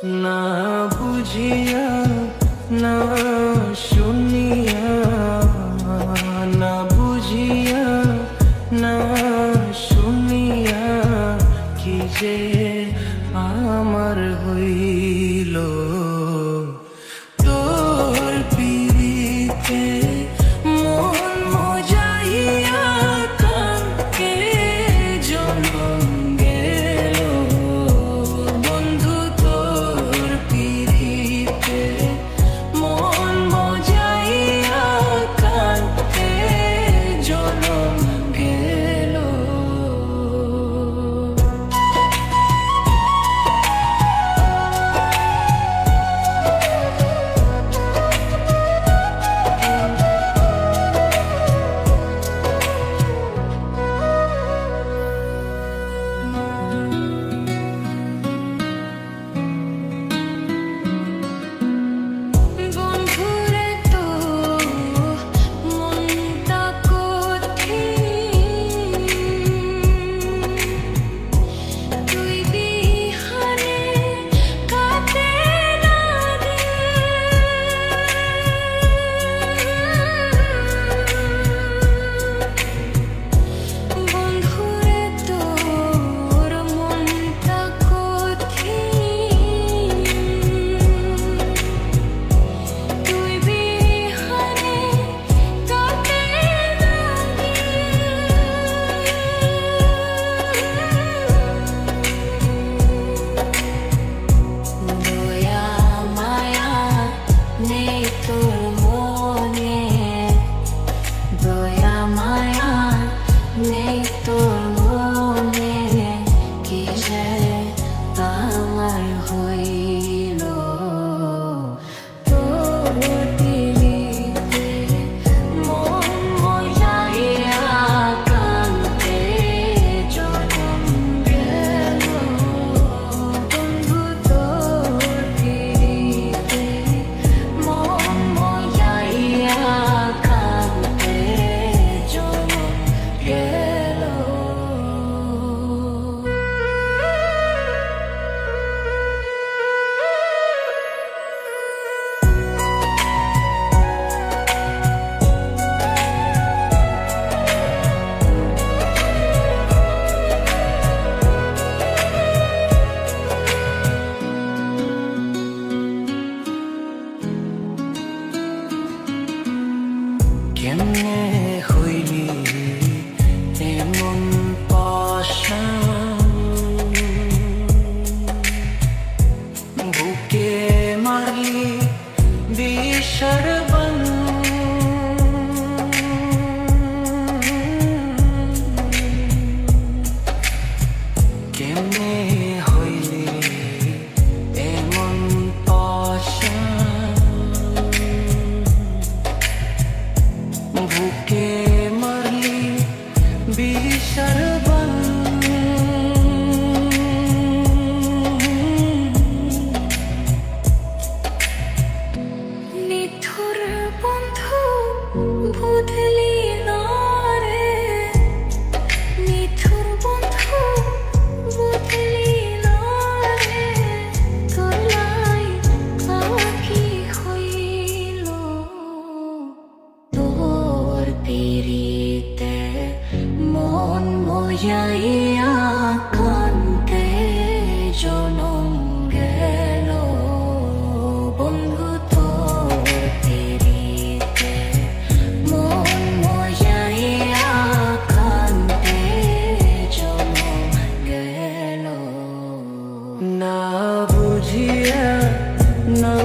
না বুঝিয়া না শুনিয়া, না বুঝিয়া না শুনিয়া কি যে আমার হইল। তোর পিরিতে মন মজাইয়া কানকে জনম গেল। বন্ধু তোর পিরিতে মন মজাইয়া কানকে জনম গেল। কেমনে হইলি এমন পাশান, বুকে মারলি বিষার বান। কেমনে হইলি এমন পাশান, বুকে মারলি বিষার বান। নিঠুর বন্ধু বুঝলি না রে, নিঠুর বন্ধু বুঝলি না রে, গলায় আঁখি হইল। তোর পিরিতে মন মজাইয়া কানকে জনম গেল। বন্ধু তোর পিরিতে মন মজাইয়া কানকে জনম গেল। না বুঝিয়া না